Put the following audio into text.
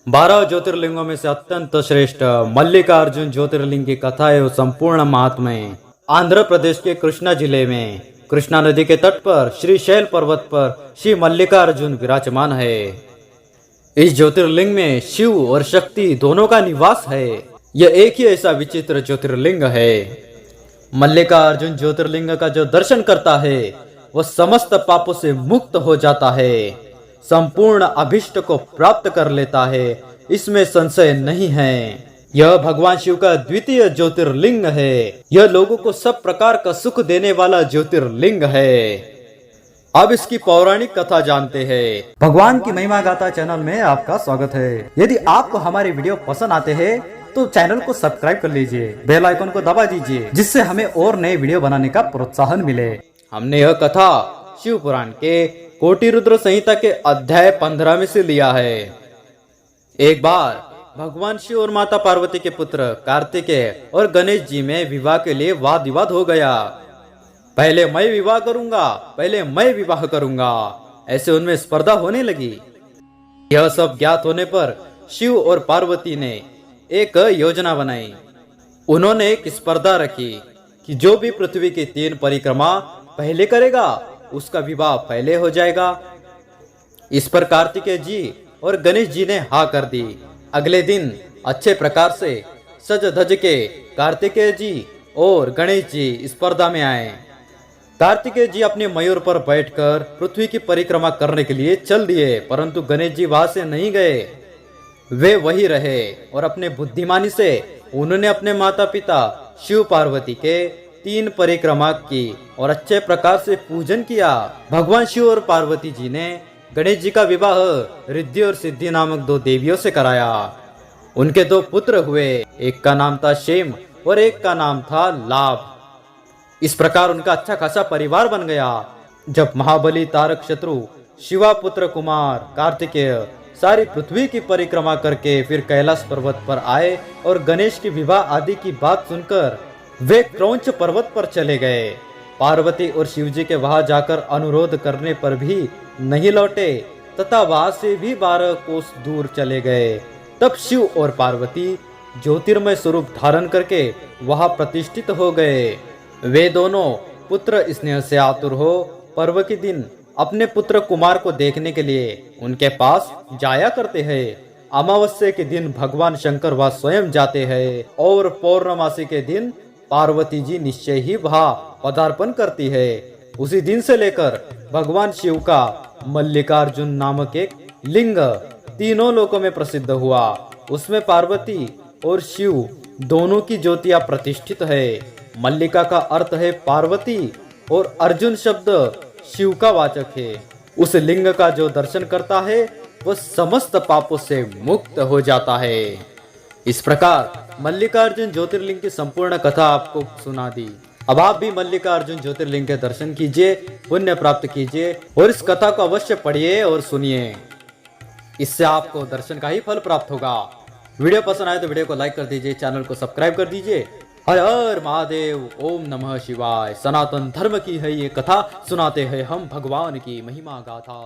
12 ज्योतिर्लिंगों में से अत्यंत श्रेष्ठ मल्लिकार्जुन ज्योतिर्लिंग की कथा एवं संपूर्ण महात्म्य आंध्र प्रदेश के कृष्णा जिले में कृष्णा नदी के तट पर श्री शैल पर्वत पर श्री मल्लिकार्जुन विराजमान है। इस ज्योतिर्लिंग में शिव और शक्ति दोनों का निवास है। यह एक ही ऐसा विचित्र ज्योतिर्लिंग है। मल्लिकार्जुन ज्योतिर्लिंग का जो दर्शन करता है वह समस्त पापों से मुक्त हो जाता है, संपूर्ण अभिष्ट को प्राप्त कर लेता है, इसमें संशय नहीं है। यह भगवान शिव का द्वितीय ज्योतिर्लिंग है। यह लोगों को सब प्रकार का सुख देने वाला ज्योतिर्लिंग है। अब इसकी पौराणिक कथा जानते हैं। भगवान की महिमा गाथा चैनल में आपका स्वागत है। यदि आपको हमारे वीडियो पसंद आते हैं तो चैनल को सब्सक्राइब कर लीजिए, बेल आइकन को दबा दीजिए, जिससे हमें और नए वीडियो बनाने का प्रोत्साहन मिले। हमने यह कथा शिव पुराण के कोटि रुद्र संहिता के अध्याय 15 में से लिया है। एक बार भगवान शिव और माता पार्वती के पुत्र कार्तिकेय और गणेश जी में विवाह के लिए वाद विवाद हो गया। पहले मैं विवाह करूंगा, पहले मैं विवाह करूंगा, ऐसे उनमें स्पर्धा होने लगी। यह सब ज्ञात होने पर शिव और पार्वती ने एक योजना बनाई। उन्होंने एक स्पर्धा रखी कि जो भी पृथ्वी की 3 परिक्रमा पहले करेगा उसका विवाह पहले हो जाएगा। इस पर कार्तिकेय जी और गणेश जी ने हाँ कर दी। अगले दिन अच्छे प्रकार से सज धज के कार्तिकेय जी और गणेश जी स्पर्धा में आए। कार्तिकेय जी अपने मयूर पर बैठकर पृथ्वी की परिक्रमा करने के लिए चल दिए, परंतु गणेश जी वहां से नहीं गए। वे वही रहे और अपने बुद्धिमानी से उन्होंने अपने माता पिता शिव पार्वती के 3 परिक्रमा की और अच्छे प्रकार से पूजन किया। भगवान शिव और पार्वती जी ने गणेश जी का विवाह रिद्धि और सिद्धि नामक 2 देवियों से कराया। उनके 2 पुत्र हुए, एक का नाम था शेम और एक का नाम था लाभ। इस प्रकार उनका अच्छा खासा परिवार बन गया। जब महाबली तारक शत्रु शिवा पुत्र कुमार कार्तिकेय सारी पृथ्वी की परिक्रमा करके फिर कैलाश पर्वत पर आए और गणेश की विवाह आदि की बात सुनकर वे क्रौंच पर्वत पर चले गए। पार्वती और शिवजी के वहां जाकर अनुरोध करने पर भी नहीं लौटे तथा वहां से भी 12 कोस दूर चले गए। तब शिव और पार्वती ज्योतिर्मय स्वरूप धारण करके वहां प्रतिष्ठित हो गए। वे दोनों पुत्र स्नेह से आतुर हो पर्व के दिन अपने पुत्र कुमार को देखने के लिए उनके पास जाया करते हैं। अमावस्या के दिन भगवान शंकर वहां स्वयं जाते हैं और पौर्णमासी के दिन पार्वती जी निश्चय ही वहां पदार्पण करती है। उसी दिन से लेकर भगवान शिव का मल्लिकार्जुन नामक एक लिंग तीनों लोकों में प्रसिद्ध हुआ। उसमें पार्वती और शिव दोनों की ज्योतियां प्रतिष्ठित है। मल्लिका का अर्थ है पार्वती और अर्जुन शब्द शिव का वाचक है। उस लिंग का जो दर्शन करता है वह समस्त पापों से मुक्त हो जाता है। इस प्रकार मल्लिकार्जुन ज्योतिर्लिंग की संपूर्ण कथा आपको सुना दी। अब आप भी मल्लिकार्जुन ज्योतिर्लिंग के दर्शन कीजिए, पुण्य प्राप्त कीजिए और इस कथा को अवश्य पढ़िए और सुनिए। इससे आपको दर्शन का ही फल प्राप्त होगा। वीडियो पसंद आए तो वीडियो को लाइक कर दीजिए, चैनल को सब्सक्राइब कर दीजिए। हर हर महादेव, ओम नमः शिवाय। सनातन धर्म की है ये कथा, सुनाते हैं हम भगवान की महिमा गाथा।